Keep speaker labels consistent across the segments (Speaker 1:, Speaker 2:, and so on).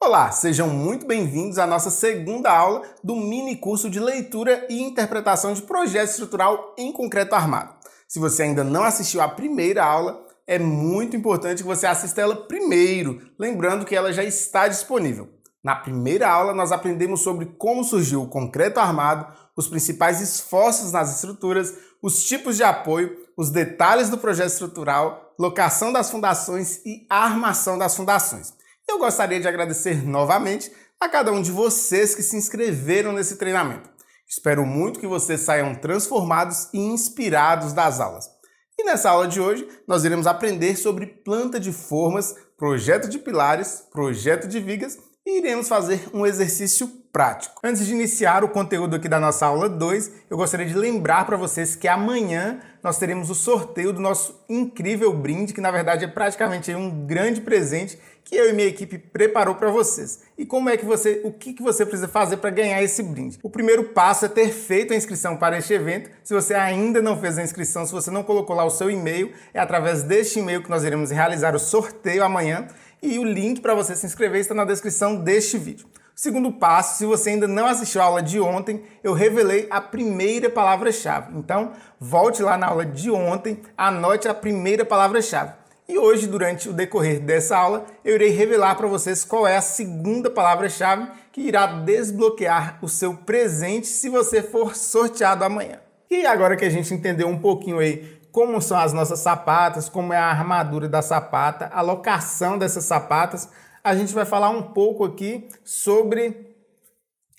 Speaker 1: Olá, sejam muito bem-vindos à nossa segunda aula do mini curso de leitura e interpretação de projeto estrutural em concreto armado. Se você ainda não assistiu à primeira aula, é muito importante que você assista ela primeiro, lembrando que ela já está disponível. Na primeira aula, nós aprendemos sobre como surgiu o concreto armado, os principais esforços nas estruturas, os tipos de apoio, os detalhes do projeto estrutural, locação das fundações e armação das fundações. Eu gostaria de agradecer novamente a cada um de vocês que se inscreveram nesse treinamento. Espero muito que vocês saiam transformados e inspirados das aulas. E nessa aula de hoje, nós iremos aprender sobre planta de formas, projeto de pilares, projeto de vigas e iremos fazer um exercício prático. Antes de iniciar o conteúdo aqui da nossa aula 2, eu gostaria de lembrar para vocês que amanhã nós teremos o sorteio do nosso incrível brinde, que na verdade é praticamente um grande presente que eu e minha equipe preparou para vocês. E como é que o que você precisa fazer para ganhar esse brinde? O primeiro passo é ter feito a inscrição para este evento. Se você ainda não fez a inscrição, se você não colocou lá o seu e-mail, é através deste e-mail que nós iremos realizar o sorteio amanhã. E o link para você se inscrever está na descrição deste vídeo. O segundo passo, se você ainda não assistiu a aula de ontem, eu revelei a primeira palavra-chave. Então, volte lá na aula de ontem, anote a primeira palavra-chave. E hoje, durante o decorrer dessa aula, eu irei revelar para vocês qual é a segunda palavra-chave que irá desbloquear o seu presente se você for sorteado amanhã. E agora que a gente entendeu um pouquinho aí como são as nossas sapatas, como é a armadura da sapata, a locação dessas sapatas, a gente vai falar um pouco aqui sobre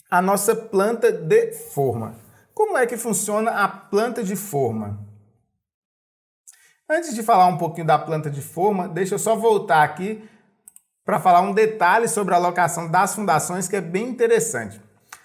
Speaker 1: a nossa planta de forma. Como é que funciona a planta de forma? Antes de falar um pouquinho da planta de forma, deixa eu só voltar aqui para falar um detalhe sobre a locação das fundações que é bem interessante.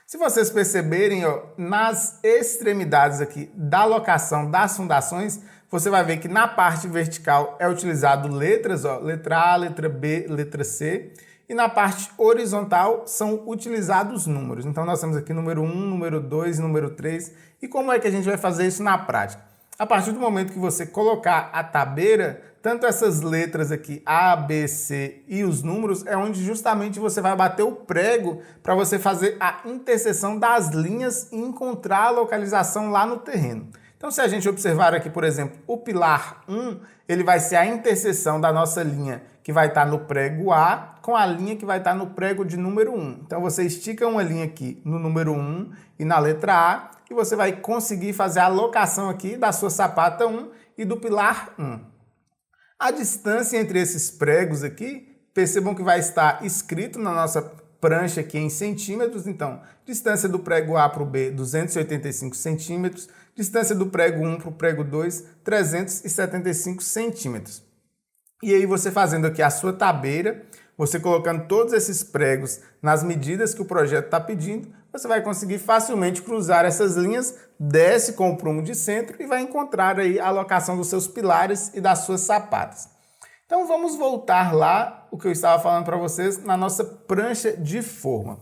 Speaker 1: Se vocês perceberem, nas extremidades aqui da locação das fundações, você vai ver que na parte vertical é utilizado letras, letra A, letra B, letra C, e na parte horizontal são utilizados números. Então nós temos aqui número 1, número 2, número 3. E como é que a gente vai fazer isso na prática? A partir do momento que você colocar a tabeira, tanto essas letras aqui, A, B, C e os números, é onde justamente você vai bater o prego para você fazer a interseção das linhas e encontrar a localização lá no terreno. Então, se a gente observar aqui, por exemplo, o pilar 1, ele vai ser a interseção da nossa linha que vai estar no prego A com a linha que vai estar no prego de número 1. Então, você estica uma linha aqui no número 1 e na letra A e você vai conseguir fazer a locação aqui da sua sapata 1 e do pilar 1. A distância entre esses pregos aqui, percebam que vai estar escrito na nossa prancha aqui em centímetros. Então, distância do prego A para o B, 285 centímetros. Distância do prego 1 para o prego 2, 375 centímetros. E aí você fazendo aqui a sua tabeira, você colocando todos esses pregos nas medidas que o projeto está pedindo, você vai conseguir facilmente cruzar essas linhas, desce com o prumo de centro e vai encontrar aí a locação dos seus pilares e das suas sapatas. Então vamos voltar lá, o que eu estava falando para vocês, na nossa prancha de forma.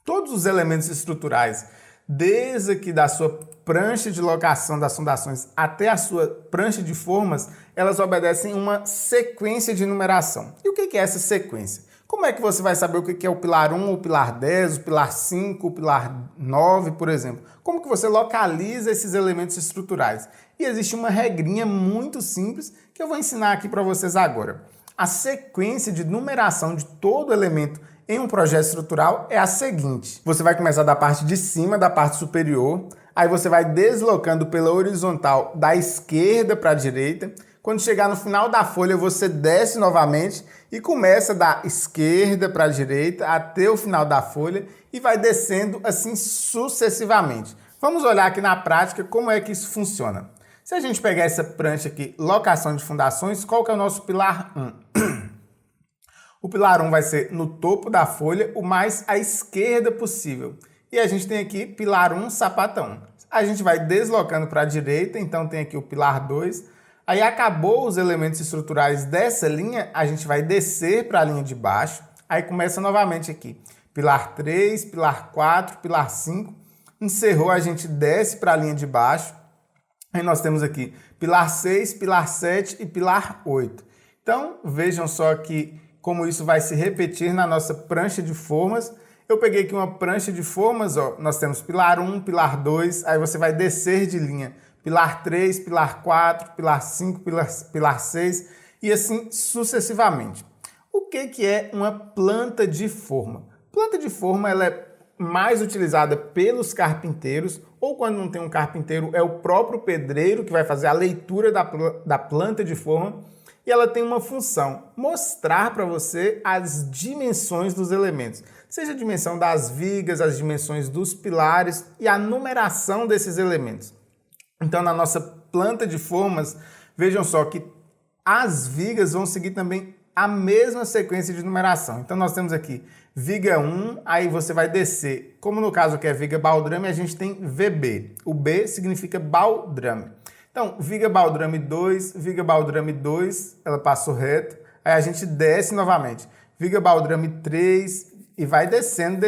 Speaker 1: Todos os elementos estruturais, desde aqui da sua prancha de locação das fundações até a sua prancha de formas, elas obedecem uma sequência de numeração. E o que é essa sequência? Como é que você vai saber o que é o pilar 1, o pilar 10, o pilar 5, o pilar 9, por exemplo? Como que você localiza esses elementos estruturais? E existe uma regrinha muito simples que eu vou ensinar aqui para vocês agora. A sequência de numeração de todo elemento em um projeto estrutural é a seguinte. Você vai começar da parte de cima, da parte superior, aí você vai deslocando pela horizontal da esquerda para a direita. Quando chegar no final da folha, você desce novamente e começa da esquerda para a direita até o final da folha e vai descendo assim sucessivamente. Vamos olhar aqui na prática como é que isso funciona. Se a gente pegar essa prancha aqui, locação de fundações, qual que é o nosso pilar 1? O pilar 1 vai ser no topo da folha, o mais à esquerda possível. E a gente tem aqui pilar 1, sapata 1. A gente vai deslocando para a direita, então tem aqui o pilar 2. Aí acabou os elementos estruturais dessa linha, a gente vai descer para a linha de baixo. Aí começa novamente aqui. Pilar 3, pilar 4, pilar 5. Encerrou, a gente desce para a linha de baixo. Aí nós temos aqui pilar 6, pilar 7 e pilar 8. Então, vejam só que como isso vai se repetir na nossa prancha de formas. Eu peguei aqui uma prancha de formas, ó, nós temos pilar 1, pilar 2, aí você vai descer de linha. Pilar 3, pilar 4, pilar 5, pilar 6 e assim sucessivamente. O que é uma planta de forma? Planta de forma ela é mais utilizada pelos carpinteiros, ou quando não tem um carpinteiro, é o próprio pedreiro que vai fazer a leitura da planta de forma, e ela tem uma função, mostrar para você as dimensões dos elementos, seja a dimensão das vigas, as dimensões dos pilares e a numeração desses elementos. Então, na nossa planta de formas, vejam só que as vigas vão seguir também a mesma sequência de numeração. Então, nós temos aqui viga 1, aí você vai descer. Como no caso que é viga baldrame, a gente tem VB. O B significa baldrame. Então, viga baldrame 2, ela passou reto. Aí a gente desce novamente. Viga baldrame 3 e vai descendo.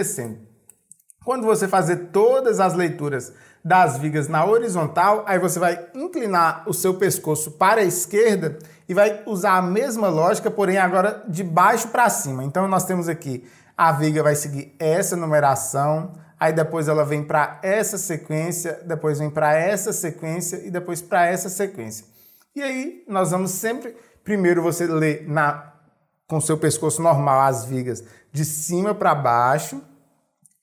Speaker 1: Quando você fazer todas as leituras das vigas na horizontal, aí você vai inclinar o seu pescoço para a esquerda e vai usar a mesma lógica, porém agora de baixo para cima. Então nós temos aqui, a viga vai seguir essa numeração, aí depois ela vem para essa sequência, depois vem para essa sequência e depois para essa sequência. E aí nós vamos sempre, primeiro você lê com o seu pescoço normal as vigas de cima para baixo,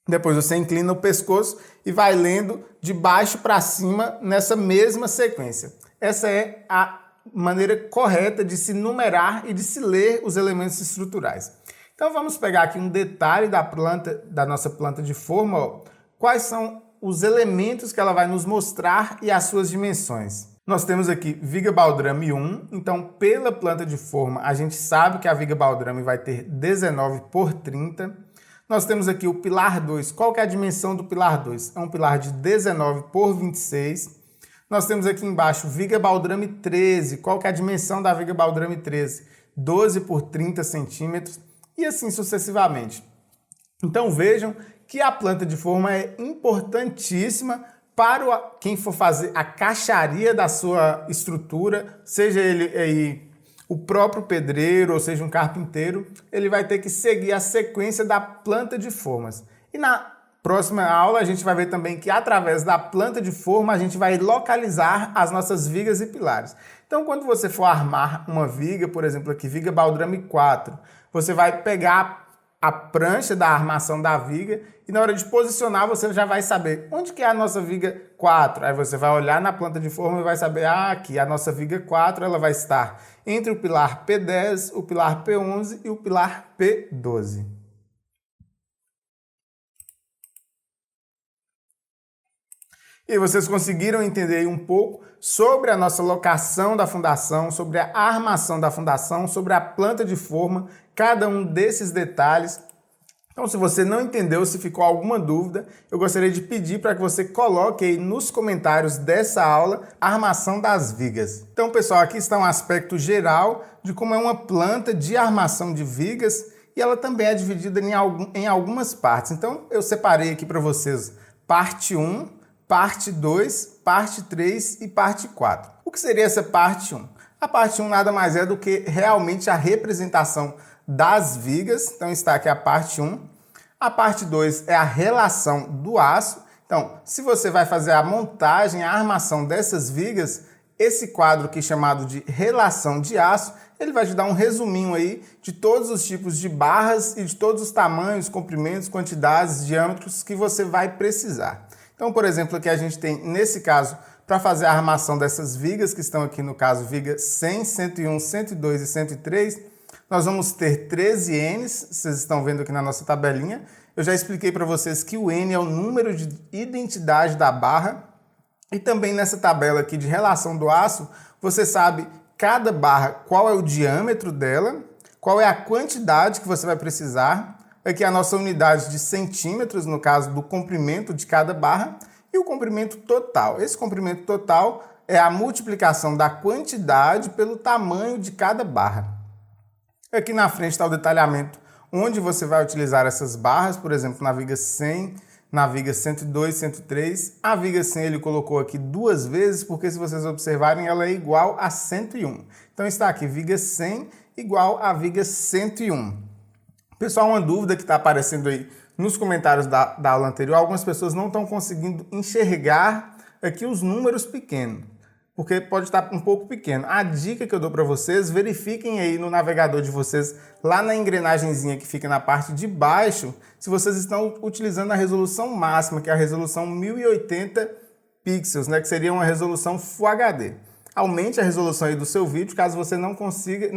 Speaker 1: depois você inclina o pescoço e vai lendo de baixo para cima nessa mesma sequência. Essa é a maneira correta de se numerar e de se ler os elementos estruturais. Então vamos pegar aqui um detalhe da nossa planta de forma. Ó. Quais são os elementos que ela vai nos mostrar e as suas dimensões? Nós temos aqui viga baldrame 1, então pela planta de forma a gente sabe que a viga baldrame vai ter 19 por 30. Nós temos aqui o pilar 2. Qual que é a dimensão do pilar 2? É um pilar de 19 por 26. Nós temos aqui embaixo viga baldrame 13. Qual que é a dimensão da viga baldrame 13? 12 por 30 centímetros e assim sucessivamente. Então vejam que a planta de forma é importantíssima para quem for fazer a caixaria da sua estrutura, seja ele aí o próprio pedreiro, ou seja, um carpinteiro, ele vai ter que seguir a sequência da planta de formas. E na próxima aula a gente vai ver também que através da planta de forma a gente vai localizar as nossas vigas e pilares. Então, quando você for armar uma viga, por exemplo, aqui, viga baldrame 4, você vai pegar a prancha da armação da viga e na hora de posicionar você já vai saber onde que é a nossa viga 4. Aí você vai olhar na planta de forma e vai saber, aqui a nossa viga 4 ela vai estar entre o pilar P10, o pilar P11 e o pilar P12. E vocês conseguiram entender um pouco sobre a nossa locação da fundação, sobre a armação da fundação, sobre a planta de forma, cada um desses detalhes. Então, se você não entendeu, se ficou alguma dúvida, eu gostaria de pedir para que você coloque aí nos comentários dessa aula a armação das vigas. Então, pessoal, aqui está um aspecto geral de como é uma planta de armação de vigas e ela também é dividida em algumas partes. Então, eu separei aqui para vocês parte 1, parte 2, parte 3 e parte 4. O que seria essa parte 1? A parte 1 nada mais é do que realmente a representação das vigas. Então está aqui a parte 1. A parte 2 é a relação do aço. Então, se você vai fazer a montagem, a armação dessas vigas, esse quadro aqui chamado de relação de aço, ele vai te dar um resuminho aí de todos os tipos de barras e de todos os tamanhos, comprimentos, quantidades, diâmetros que você vai precisar. Então, por exemplo, aqui a gente tem, nesse caso, para fazer a armação dessas vigas, que estão aqui no caso viga 100, 101, 102 e 103, nós vamos ter 13 N's, vocês estão vendo aqui na nossa tabelinha. Eu já expliquei para vocês que o N é o número de identidade da barra. E também nessa tabela aqui de relação do aço, você sabe cada barra qual é o diâmetro dela, qual é a quantidade que você vai precisar. Aqui a nossa unidade de centímetros, no caso do comprimento de cada barra, e o comprimento total. Esse comprimento total é a multiplicação da quantidade pelo tamanho de cada barra. Aqui na frente está o detalhamento onde você vai utilizar essas barras, por exemplo, na viga 100, na viga 102, 103. A viga 100 ele colocou aqui duas vezes, porque se vocês observarem, ela é igual a 101. Então está aqui viga 100 igual à viga 101. Pessoal, uma dúvida que está aparecendo aí nos comentários da aula anterior, algumas pessoas não estão conseguindo enxergar aqui os números pequenos, porque pode estar um pouco pequeno. A dica que eu dou para vocês, verifiquem aí no navegador de vocês, lá na engrenagemzinha que fica na parte de baixo, se vocês estão utilizando a resolução máxima, que é a resolução 1080 pixels, né, que seria uma resolução Full HD. Aumente a resolução aí do seu vídeo, caso você não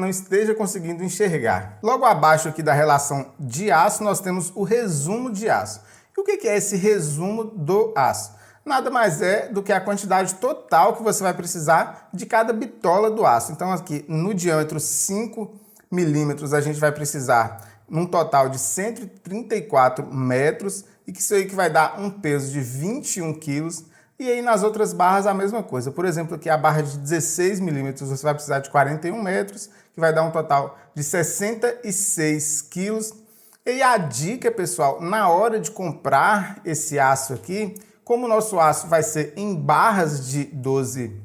Speaker 1: esteja conseguindo enxergar. Logo abaixo aqui da relação de aço, nós temos o resumo de aço. E o que é esse resumo do aço? Nada mais é do que a quantidade total que você vai precisar de cada bitola do aço. Então aqui no diâmetro 5 milímetros a gente vai precisar num total de 134 metros e que isso aí que vai dar um peso de 21 quilos. E aí nas outras barras a mesma coisa. Por exemplo, aqui a barra de 16 milímetros você vai precisar de 41 metros, que vai dar um total de 66 quilos. E a dica, pessoal, na hora de comprar esse aço aqui, como o nosso aço vai ser em barras de 12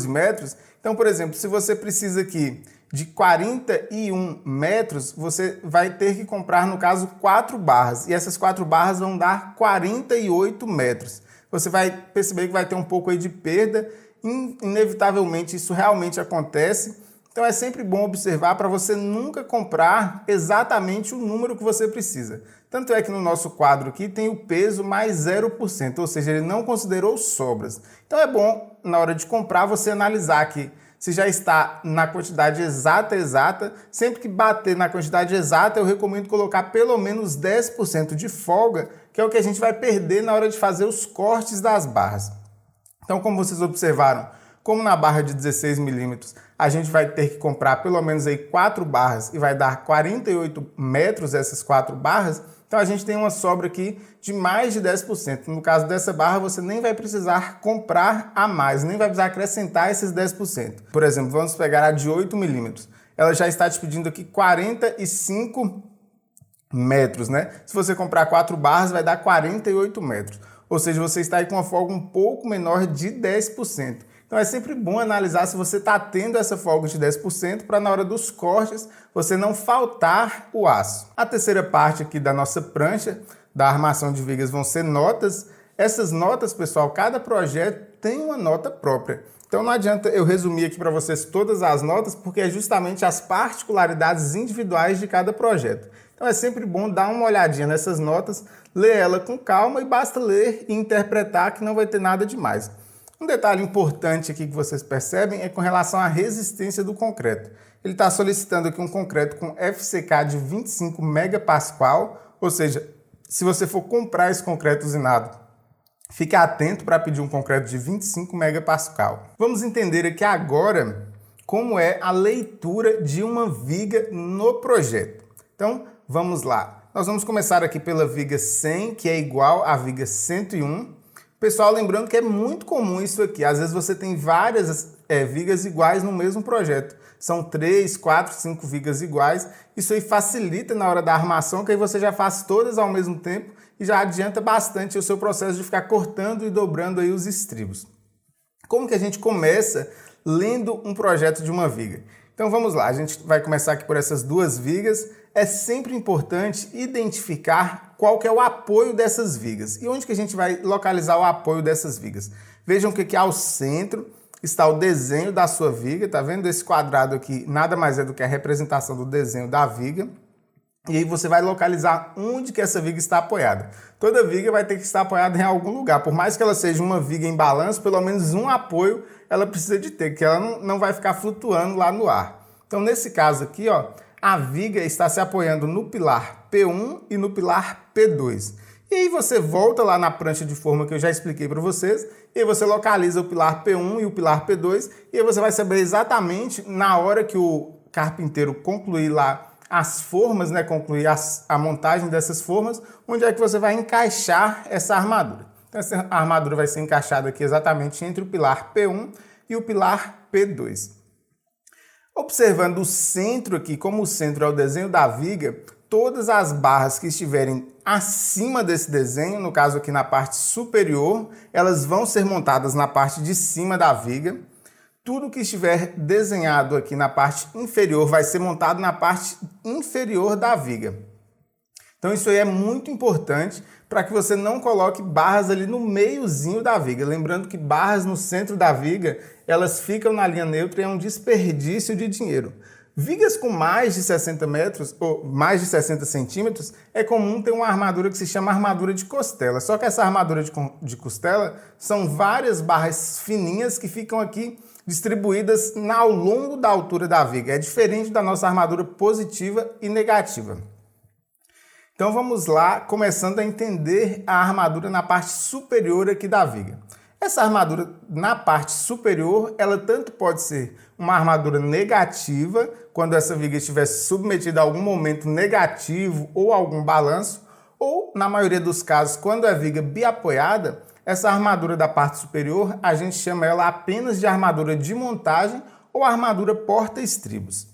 Speaker 1: metros, então, por exemplo, se você precisa aqui de 41 metros, você vai ter que comprar, no caso, 4 barras. E essas 4 barras vão dar 48 metros. Você vai perceber que vai ter um pouco aí de perda. Inevitavelmente, isso realmente acontece. Então, é sempre bom observar para você nunca comprar exatamente o número que você precisa. Tanto é que no nosso quadro aqui tem o peso mais 0%, ou seja, ele não considerou sobras. Então, é bom, na hora de comprar, você analisar aqui se já está na quantidade exata. Sempre que bater na quantidade exata, eu recomendo colocar pelo menos 10% de folga, que é o que a gente vai perder na hora de fazer os cortes das barras. Então, como vocês observaram, como na barra de 16 milímetros, a gente vai ter que comprar pelo menos aí 4 barras e vai dar 48 metros essas 4 barras, então a gente tem uma sobra aqui de mais de 10%. No caso dessa barra, você nem vai precisar comprar a mais, nem vai precisar acrescentar esses 10%. Por exemplo, vamos pegar a de 8 milímetros. Ela já está te pedindo aqui 45 metros, né? Se você comprar 4 barras, vai dar 48 metros. Ou seja, você está aí com uma folga um pouco menor de 10%. Então é sempre bom analisar se você está tendo essa folga de 10% para na hora dos cortes você não faltar o aço. A terceira parte aqui da nossa prancha da armação de vigas vão ser notas. Essas notas, pessoal, cada projeto tem uma nota própria. Então não adianta eu resumir aqui para vocês todas as notas, porque é justamente as particularidades individuais de cada projeto. Então é sempre bom dar uma olhadinha nessas notas, ler ela com calma e basta ler e interpretar que não vai ter nada demais. Um detalhe importante aqui que vocês percebem é com relação à resistência do concreto. Ele está solicitando aqui um concreto com FCK de 25 megapascal, ou seja, se você for comprar esse concreto usinado, fique atento para pedir um concreto de 25 megapascal. Vamos entender aqui agora como é a leitura de uma viga no projeto. Então, vamos lá. Nós vamos começar aqui pela viga 100, que é igual à viga 101. Pessoal, lembrando que é muito comum isso aqui. Às vezes você tem várias vigas iguais no mesmo projeto. São 3, 4, 5 vigas iguais. Isso aí facilita na hora da armação, que aí você já faz todas ao mesmo tempo e já adianta bastante o seu processo de ficar cortando e dobrando aí os estribos. Como que a gente começa lendo um projeto de uma viga? Então vamos lá, a gente vai começar aqui por essas 2 vigas. É sempre importante identificar qual que é o apoio dessas vigas. E onde que a gente vai localizar o apoio dessas vigas? Vejam que aqui ao centro está o desenho da sua viga, tá vendo? Esse quadrado aqui nada mais é do que a representação do desenho da viga. E aí você vai localizar onde que essa viga está apoiada. Toda viga vai ter que estar apoiada em algum lugar. Por mais que ela seja uma viga em balanço, pelo menos um apoio ela precisa de ter, que ela não vai ficar flutuando lá no ar. Então nesse caso aqui, ó, a viga está se apoiando no pilar P1 e no pilar P2. E aí você volta lá na prancha de forma que eu já expliquei para vocês, e aí você localiza o pilar P1 e o pilar P2, e aí você vai saber exatamente na hora que o carpinteiro concluir lá as formas, né, concluir a montagem dessas formas, onde é que você vai encaixar essa armadura. Então essa armadura vai ser encaixada aqui exatamente entre o pilar P1 e o pilar P2. Observando o centro aqui, como o centro é o desenho da viga, todas as barras que estiverem acima desse desenho, no caso aqui na parte superior, elas vão ser montadas na parte de cima da viga. tudo que estiver desenhado aqui na parte inferior vai ser montado na parte inferior da viga. Então isso aí é muito importante para que você não coloque barras ali no meiozinho da viga. Lembrando que barras no centro da viga, elas ficam na linha neutra e é um desperdício de dinheiro. Vigas com mais de 60 metros ou mais de 60 centímetros, é comum ter uma armadura que se chama armadura de costela. Só que essa armadura de costela são várias barras fininhas que ficam aqui distribuídas ao longo da altura da viga. É diferente da nossa armadura positiva e negativa. Então vamos lá, começando a entender a armadura na parte superior aqui da viga. Essa armadura na parte superior, ela tanto pode ser uma armadura negativa, quando essa viga estiver submetida a algum momento negativo ou algum balanço, ou, na maioria dos casos, quando é viga biapoiada, essa armadura da parte superior, a gente chama ela apenas de armadura de montagem ou armadura porta-estribos.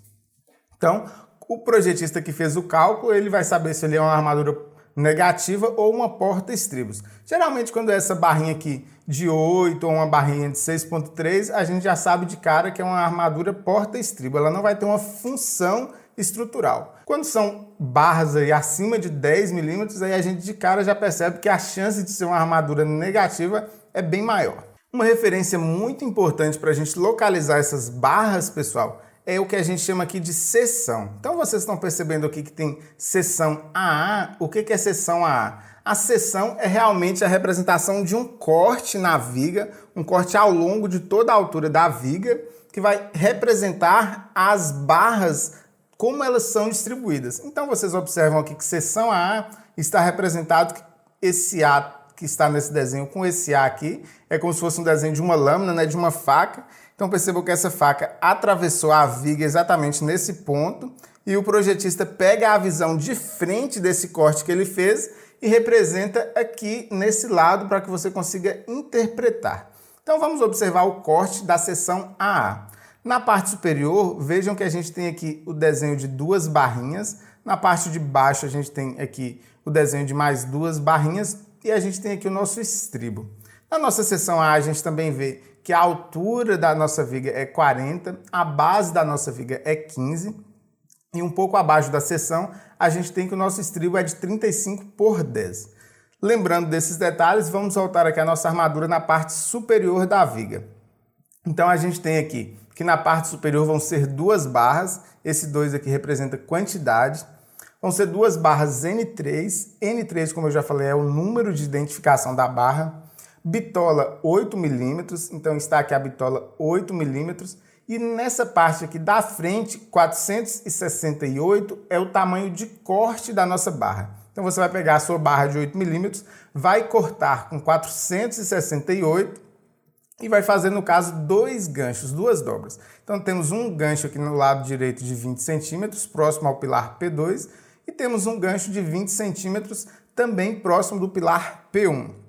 Speaker 1: Então, o projetista que fez o cálculo, ele vai saber se ele é uma armadura negativa ou uma porta-estribos. Geralmente, quando é essa barrinha aqui de 8 ou uma barrinha de 6.3, a gente já sabe de cara que é uma armadura porta-estribo. Ela não vai ter uma função estrutural. Quando são barras aí acima de 10 milímetros, aí a gente de cara já percebe que a chance de ser uma armadura negativa é bem maior. Uma referência muito importante para a gente localizar essas barras, pessoal, é o que a gente chama aqui de seção. Então vocês estão percebendo aqui que tem seção AA. O que é seção AA? A seção é realmente a representação de um corte na viga, um corte ao longo de toda a altura da viga, que vai representar as barras, como elas são distribuídas. Então vocês observam aqui que seção AA está representado, esse A que está nesse desenho com esse A aqui, é como se fosse um desenho de uma lâmina, né, de uma faca. Então percebam que essa faca atravessou a viga exatamente nesse ponto e o projetista pega a visão de frente desse corte que ele fez e representa aqui nesse lado para que você consiga interpretar. Então vamos observar o corte da seção AA. Na parte superior, vejam que a gente tem aqui o desenho de duas barrinhas. Na parte de baixo a gente tem aqui o desenho de mais duas barrinhas e a gente tem aqui o nosso estribo. Na nossa seção A, a gente também vê que a altura da nossa viga é 40, a base da nossa viga é 15 e um pouco abaixo da seção a gente tem que o nosso estribo é de 35 por 10. Lembrando desses detalhes, vamos voltar aqui a nossa armadura na parte superior da viga. Então a gente tem aqui que na parte superior vão ser duas barras, esse 2 aqui representa quantidade, vão ser duas barras N3, N3 como eu já falei é o número de identificação da barra, bitola 8 milímetros, então está aqui a bitola 8 milímetros, e nessa parte aqui da frente, 468 é o tamanho de corte da nossa barra. Então você vai pegar a sua barra de 8 milímetros, vai cortar com 468 e vai fazer, no caso, dois ganchos, duas dobras. Então temos um gancho aqui no lado direito de 20 centímetros, próximo ao pilar P2, e temos um gancho de 20 centímetros também próximo do pilar P1.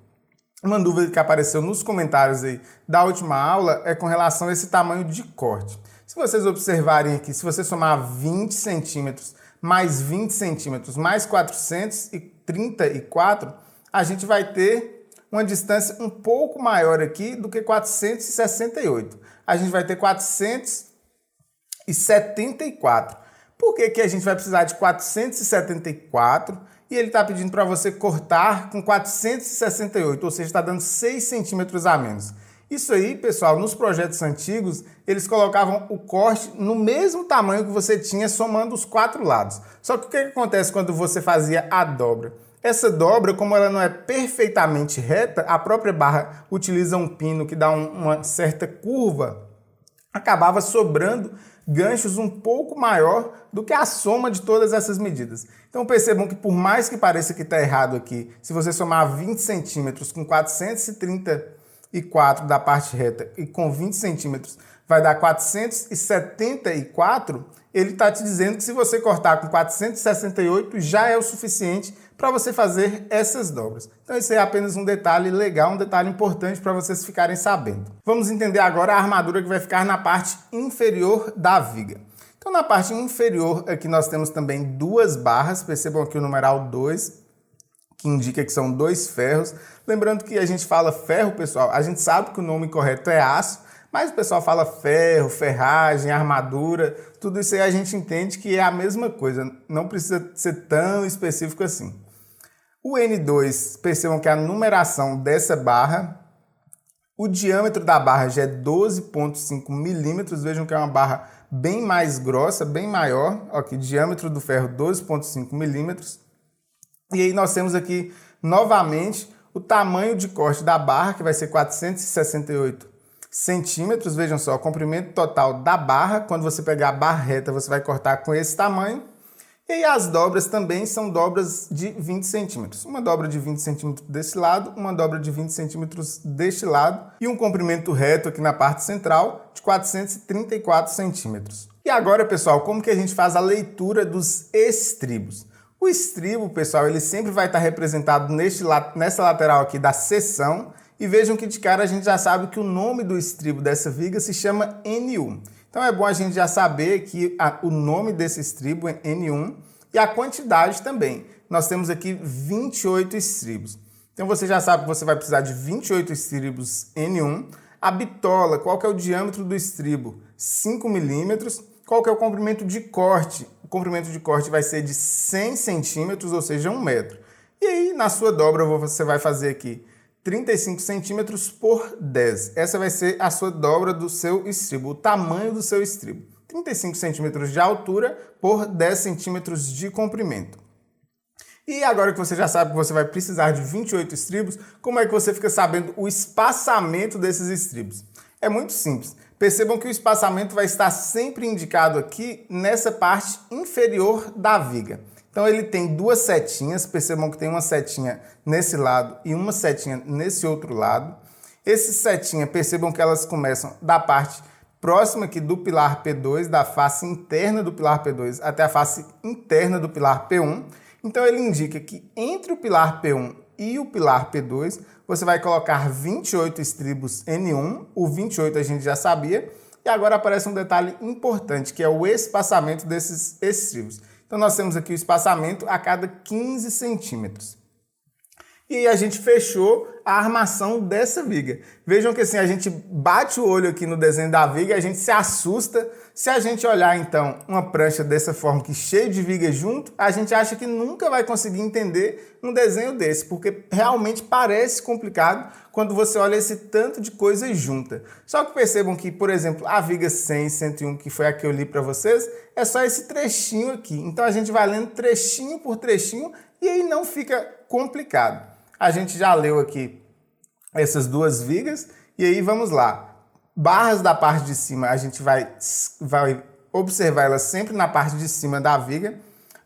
Speaker 1: Uma dúvida que apareceu nos comentários aí da última aula é com relação a esse tamanho de corte. Se vocês observarem aqui, se você somar 20 centímetros mais 20 centímetros mais 434, a gente vai ter uma distância um pouco maior aqui do que 468. A gente vai ter 474. Por que a gente vai precisar de 474? E ele está pedindo para você cortar com 468, ou seja, está dando 6 centímetros a menos. Isso aí, pessoal, nos projetos antigos, eles colocavam o corte no mesmo tamanho que você tinha somando os 4 lados. Só que o que acontece quando você fazia a dobra? Essa dobra, como ela não é perfeitamente reta, a própria barra utiliza um pino que dá uma certa curva, acabava sobrando ganchos um pouco maior do que a soma de todas essas medidas. Então percebam que por mais que pareça que está errado aqui, se você somar 20 centímetros com 434 da parte reta e com 20 centímetros vai dar 474, ele está te dizendo que se você cortar com 468 já é o suficiente para você fazer essas dobras. Então isso é apenas um detalhe legal, um detalhe importante para vocês ficarem sabendo. Vamos entender agora a armadura que vai ficar na parte inferior da viga. Então na parte inferior aqui nós temos também duas barras, percebam aqui o numeral 2, que indica que são dois ferros. Lembrando que a gente fala ferro, pessoal, a gente sabe que o nome correto é aço, Mas o pessoal fala ferro, ferragem, armadura, tudo isso aí a gente entende que é a mesma coisa, não precisa ser tão específico assim. O N2, percebam que a numeração dessa barra, o diâmetro da barra já é 12,5 milímetros, vejam que é uma barra bem mais grossa, bem maior, ok, diâmetro do ferro 12,5 milímetros. E aí nós temos aqui, novamente, o tamanho de corte da barra, que vai ser 468 centímetros. Vejam só, o comprimento total da barra, quando você pegar a barra reta, você vai cortar com esse tamanho. E aí as dobras também são dobras de 20 centímetros. Uma dobra de 20 centímetros desse lado, uma dobra de 20 centímetros deste lado e um comprimento reto aqui na parte central de 434 centímetros. E agora, pessoal, como que a gente faz a leitura dos estribos? O estribo, pessoal, ele sempre vai estar representado nessa lateral aqui da seção. E vejam que de cara a gente já sabe que o nome do estribo dessa viga se chama N1. Então é bom a gente já saber que o nome desse estribo é N1 e a quantidade também. Nós temos aqui 28 estribos. Então você já sabe que você vai precisar de 28 estribos N1. A bitola, qual que é o diâmetro do estribo? 5 milímetros. Qual que é o comprimento de corte? O comprimento de corte vai ser de 100 centímetros, ou seja, 1 metro. E aí, na sua dobra, você vai fazer aqui 35 centímetros por 10. Essa vai ser a sua dobra do seu estribo, o tamanho do seu estribo. 35 centímetros de altura por 10 centímetros de comprimento. E agora que você já sabe que você vai precisar de 28 estribos, como é que você fica sabendo o espaçamento desses estribos? É muito simples. Percebam que o espaçamento vai estar sempre indicado aqui nessa parte inferior da viga. Então ele tem duas setinhas, percebam que tem uma setinha nesse lado e uma setinha nesse outro lado. Essa setinha, percebam que elas começam da parte próxima aqui do pilar P2, da face interna do pilar P2 até a face interna do pilar P1. Então ele indica que entre o pilar P1 e o pilar P2, você vai colocar 28 estribos N1, o 28 a gente já sabia, e agora aparece um detalhe importante, que é o espaçamento desses estribos. Então nós temos aqui o espaçamento a cada 15 centímetros. E aí a gente fechou a armação dessa viga. Vejam que assim, a gente bate o olho aqui no desenho da viga, a gente se assusta. Se a gente olhar então uma prancha dessa forma, que cheio de viga junto, a gente acha que nunca vai conseguir entender um desenho desse, porque realmente parece complicado quando você olha esse tanto de coisa junta. Só que percebam que, por exemplo, a viga 100 e 101, que foi a que eu li para vocês, é só esse trechinho aqui. Então a gente vai lendo trechinho por trechinho e aí não fica complicado. A gente já leu aqui essas duas vigas e aí vamos lá. Barras da parte de cima, a gente vai observar elas sempre na parte de cima da viga.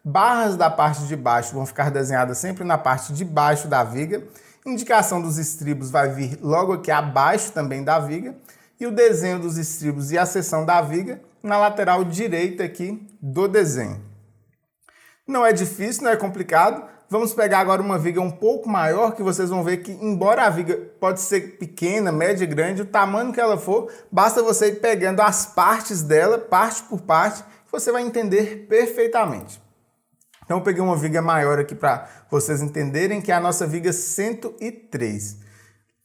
Speaker 1: Barras da parte de baixo vão ficar desenhadas sempre na parte de baixo da viga. Indicação dos estribos vai vir logo aqui abaixo também da viga. E o desenho dos estribos e a seção da viga na lateral direita aqui do desenho. Não é difícil, não é complicado. Vamos pegar agora uma viga um pouco maior, que vocês vão ver que, embora a viga pode ser pequena, média, grande, o tamanho que ela for, basta você ir pegando as partes dela, parte por parte, que você vai entender perfeitamente. Então eu peguei uma viga maior aqui para vocês entenderem, que é a nossa viga 103.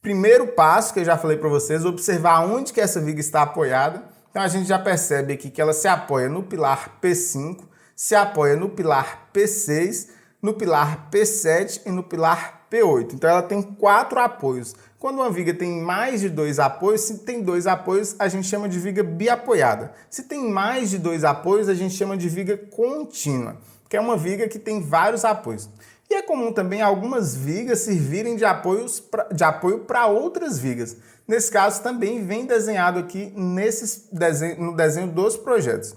Speaker 1: Primeiro passo que eu já falei para vocês, observar onde que essa viga está apoiada. Então a gente já percebe aqui que ela se apoia no pilar P5, se apoia no pilar P6, no pilar P7 e no pilar P8. Então ela tem 4 apoios. Quando uma viga tem mais de 2 apoios, se tem 2 apoios, a gente chama de viga biapoiada. Se tem mais de 2 apoios, a gente chama de viga contínua, que é uma viga que tem vários apoios. E é comum também algumas vigas servirem de apoio para outras vigas. Nesse caso também vem desenhado aqui no desenho dos projetos.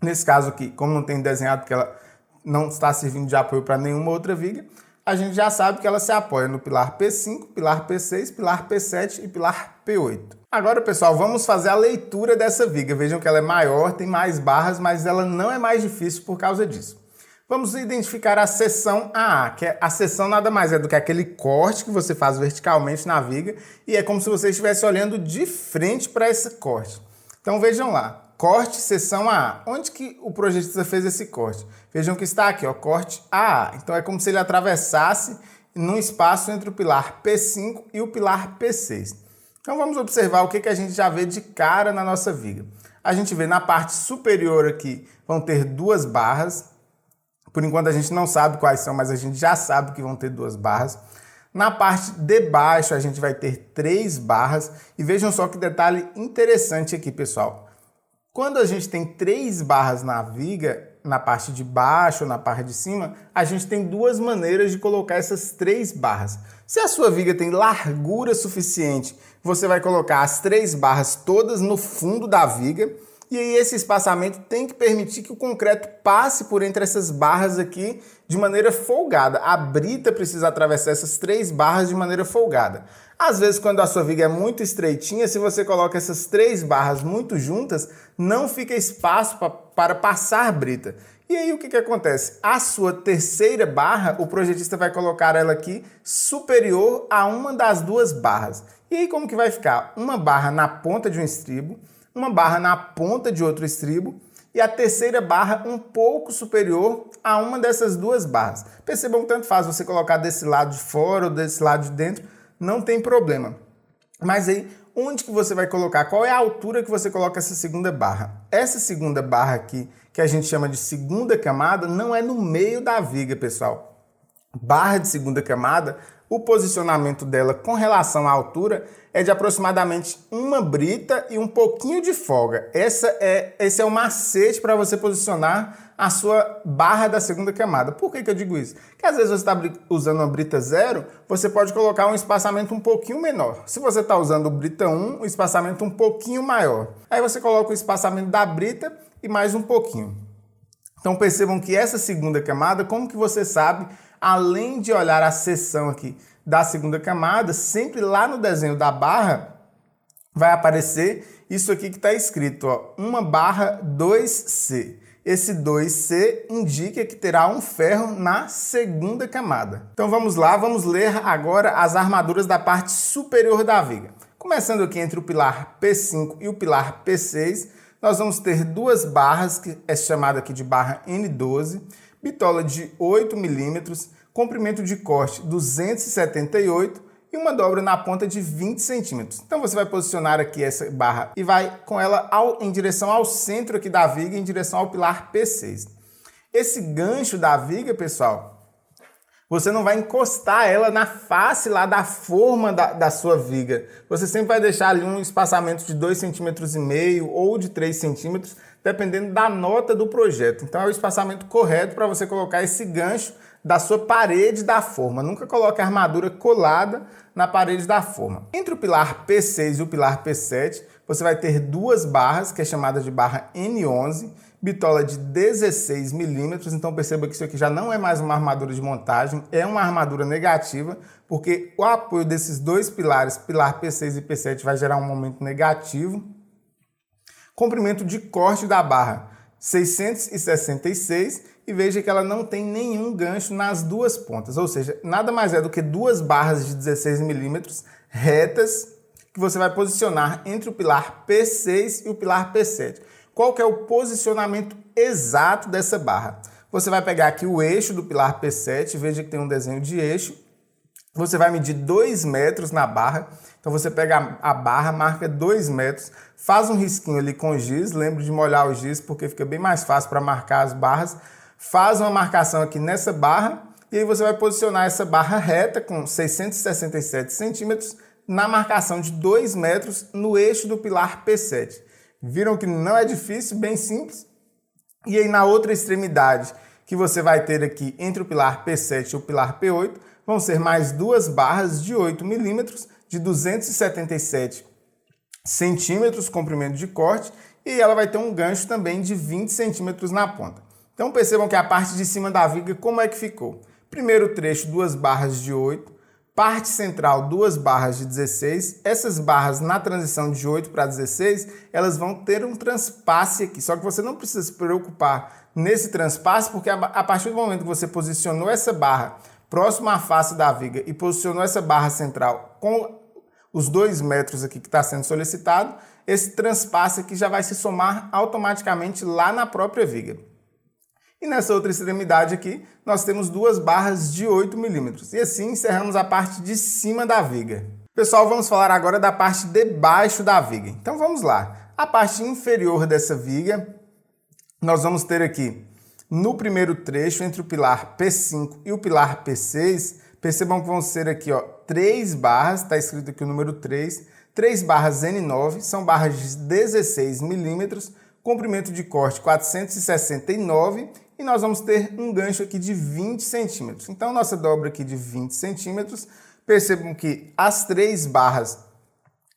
Speaker 1: Nesse caso aqui, como não tem desenhado porque ela não está servindo de apoio para nenhuma outra viga, a gente já sabe que ela se apoia no pilar P5, pilar P6, pilar P7 e pilar P8. Agora, pessoal, vamos fazer a leitura dessa viga. Vejam que ela é maior, tem mais barras, mas ela não é mais difícil por causa disso. Vamos identificar a seção AA, que a seção nada mais é do que aquele corte que você faz verticalmente na viga e é como se você estivesse olhando de frente para esse corte. Então vejam lá. Corte, seção AA. Onde que o projetista fez esse corte? Vejam que está aqui, ó, corte AA. Então é como se ele atravessasse num espaço entre o pilar P5 e o pilar P6. Então vamos observar o que a gente já vê de cara na nossa viga. A gente vê na parte superior aqui vão ter 2 barras. Por enquanto a gente não sabe quais são, mas a gente já sabe que vão ter 2 barras. Na parte de baixo a gente vai ter 3 barras. E vejam só que detalhe interessante aqui, pessoal. Quando a gente tem 3 barras na viga, na parte de baixo ou na parte de cima, a gente tem 2 maneiras de colocar essas 3 barras. Se a sua viga tem largura suficiente, você vai colocar as 3 barras todas no fundo da viga, e aí esse espaçamento tem que permitir que o concreto passe por entre essas barras aqui de maneira folgada. A brita precisa atravessar essas 3 barras de maneira folgada. Às vezes, quando a sua viga é muito estreitinha, se você coloca essas 3 barras muito juntas, não fica espaço para passar brita. E aí o que acontece? A sua terceira barra, o projetista vai colocar ela aqui superior a uma das 2 barras. E aí como que vai ficar? Uma barra na ponta de um estribo, uma barra na ponta de outro estribo e a terceira barra um pouco superior a uma dessas 2 barras. Percebam que tanto faz você colocar desse lado de fora ou desse lado de dentro, não tem problema. Mas aí, onde que você vai colocar? Qual é a altura que você coloca essa segunda barra? Essa segunda barra aqui, que a gente chama de segunda camada, não é no meio da viga, pessoal. Barra de segunda camada, o posicionamento dela com relação à altura é de aproximadamente uma brita e um pouquinho de folga. Esse é o macete para você posicionar a sua barra da segunda camada. Por que eu digo isso? Porque às vezes você está usando uma brita 0, você pode colocar um espaçamento um pouquinho menor. Se você está usando brita 1, um espaçamento um pouquinho maior. Aí você coloca o espaçamento da brita e mais um pouquinho. Então percebam que essa segunda camada, como que você sabe, além de olhar a seção aqui da segunda camada, sempre lá no desenho da barra vai aparecer isso aqui que está escrito, ó, uma barra 2C. Esse 2C indica que terá um ferro na segunda camada. Então vamos lá, vamos ler agora as armaduras da parte superior da viga. Começando aqui entre o pilar P5 e o pilar P6, nós vamos ter 2 barras, que é chamada aqui de barra N12, bitola de 8 milímetros, comprimento de corte 278 e uma dobra na ponta de 20 centímetros. Então você vai posicionar aqui essa barra e vai com ela em direção ao centro aqui da viga, em direção ao pilar P6. Esse gancho da viga, pessoal, você não vai encostar ela na face lá da forma da sua viga. Você sempre vai deixar ali um espaçamento de 2,5 cm ou de 3 centímetros, dependendo da nota do projeto. Então é o espaçamento correto para você colocar esse gancho da sua parede da forma. Nunca coloque a armadura colada na parede da forma. Entre o pilar P6 e o pilar P7, você vai ter 2 barras, que é chamada de barra N11, bitola de 16 milímetros. Então perceba que isso aqui já não é mais uma armadura de montagem, é uma armadura negativa, porque o apoio desses 2 pilares, pilar P6 e P7, vai gerar um momento negativo. Comprimento de corte da barra 666, e veja que ela não tem nenhum gancho nas 2 pontas, ou seja, nada mais é do que 2 barras de 16 milímetros retas que você vai posicionar entre o pilar P6 e o pilar P7. Qual que é o posicionamento exato dessa barra? Você vai pegar aqui o eixo do pilar P7, veja que tem um desenho de eixo, você vai medir 2 metros na barra, então você pega a barra, marca 2 metros, faz um risquinho ali com giz, lembre de molhar o giz porque fica bem mais fácil para marcar as barras, faz uma marcação aqui nessa barra e aí você vai posicionar essa barra reta com 667 centímetros na marcação de 2 metros no eixo do pilar P7. Viram que não é difícil, bem simples? E aí na outra extremidade que você vai ter aqui entre o pilar P7 e o pilar P8, vão ser mais 2 barras de 8 milímetros de 277 centímetros comprimento de corte e ela vai ter um gancho também de 20 centímetros na ponta. Então percebam que a parte de cima da viga, como é que ficou? Primeiro trecho, 2 barras de 8, parte central, 2 barras de 16. Essas barras, na transição de 8 para 16, elas vão ter um transpasse aqui. Só que você não precisa se preocupar nesse transpasse, porque a partir do momento que você posicionou essa barra próximo à face da viga e posicionou essa barra central com os 2 metros aqui que está sendo solicitado, esse transpasse aqui já vai se somar automaticamente lá na própria viga. E nessa outra extremidade aqui, nós temos 2 barras de 8 milímetros. E assim encerramos a parte de cima da viga. Pessoal, vamos falar agora da parte de baixo da viga. Então vamos lá. A parte inferior dessa viga, nós vamos ter aqui no primeiro trecho, entre o pilar P5 e o pilar P6, percebam que vão ser aqui, ó, 3 barras, está escrito aqui o número 3 barras N9, são barras de 16 milímetros, comprimento de corte 469 e nós vamos ter um gancho aqui de 20 centímetros. Então, nossa dobra aqui de 20 centímetros, percebam que as 3 barras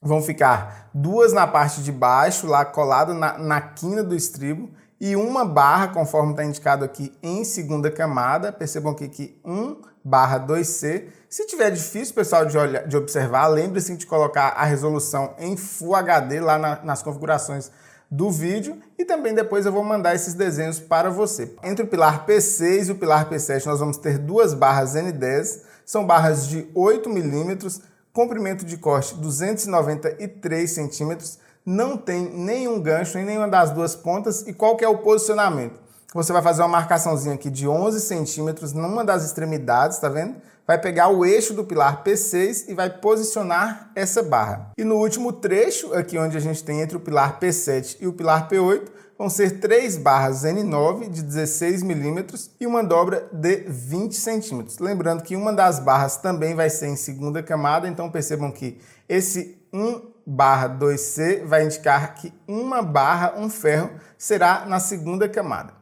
Speaker 1: vão ficar 2 na parte de baixo, lá colado na quina do estribo, e uma barra, conforme está indicado aqui, em segunda camada. Percebam aqui que 1/2C. Se tiver difícil, pessoal, de observar, lembre-se de colocar a resolução em Full HD lá nas configurações do vídeo, e também depois eu vou mandar esses desenhos para você. Entre o pilar P6 e o pilar P7 nós vamos ter 2 barras N10, são barras de 8 milímetros, comprimento de corte 293 centímetros, não tem nenhum gancho em nenhuma das duas pontas. E qual que é o posicionamento? Você vai fazer uma marcaçãozinha aqui de 11 centímetros numa das extremidades, tá vendo? Vai pegar o eixo do pilar P6 e vai posicionar essa barra. E no último trecho, aqui onde a gente tem entre o pilar P7 e o pilar P8, vão ser 3 barras N9 de 16 milímetros e uma dobra de 20 centímetros. Lembrando que uma das barras também vai ser em segunda camada, então percebam que esse 1/2C vai indicar que uma barra, um ferro, será na segunda camada.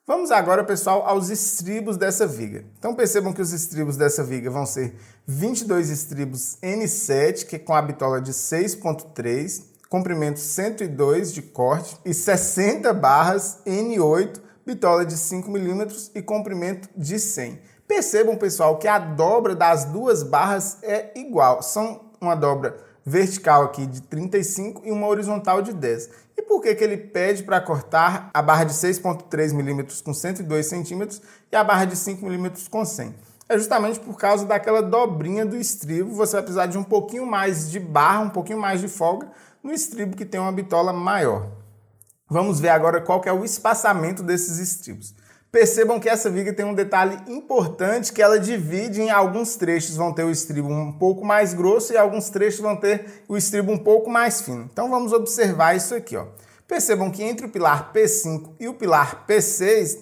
Speaker 1: Vamos agora, pessoal, aos estribos dessa viga. Então percebam que os estribos dessa viga vão ser 22 estribos N7, que é com a bitola de 6.3, comprimento 102 de corte, e 60 barras N8, bitola de 5 milímetros e comprimento de 100. Percebam, pessoal, que a dobra das duas barras é igual. São uma dobra vertical aqui de 35 e uma horizontal de 10. E por que ele pede para cortar a barra de 6.3 milímetros com 102 centímetros e a barra de 5 milímetros com 100? É justamente por causa daquela dobrinha do estribo. Você vai precisar de um pouquinho mais de barra, um pouquinho mais de folga no estribo que tem uma bitola maior. Vamos ver agora qual que é o espaçamento desses estribos. Percebam que essa viga tem um detalhe importante, que ela divide em alguns trechos, vão ter o estribo um pouco mais grosso e alguns trechos vão ter o estribo um pouco mais fino. Então vamos observar isso aqui, ó. Percebam que entre o pilar P5 e o pilar P6,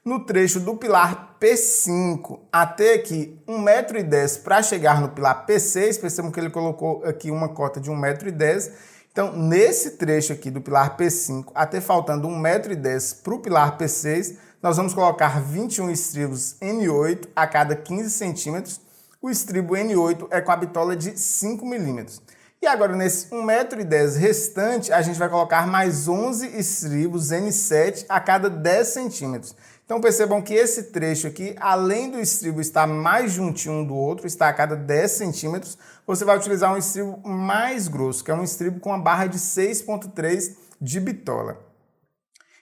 Speaker 1: no trecho do pilar P5 até aqui 1,10 m para chegar no pilar P6, percebam que ele colocou aqui uma cota de 1,10 m. Então, nesse trecho aqui do pilar P5, até faltando 1,10 m para o pilar P6, nós vamos colocar 21 estribos N8 a cada 15 centímetros. O estribo N8 é com a bitola de 5 milímetros. E agora, nesse 1,10 m restante, a gente vai colocar mais 11 estribos N7 a cada 10 centímetros. Então, percebam que esse trecho aqui, além do estribo estar mais juntinho um do outro, está a cada 10 centímetros, você vai utilizar um estribo mais grosso, que é um estribo com uma barra de 6.3 de bitola.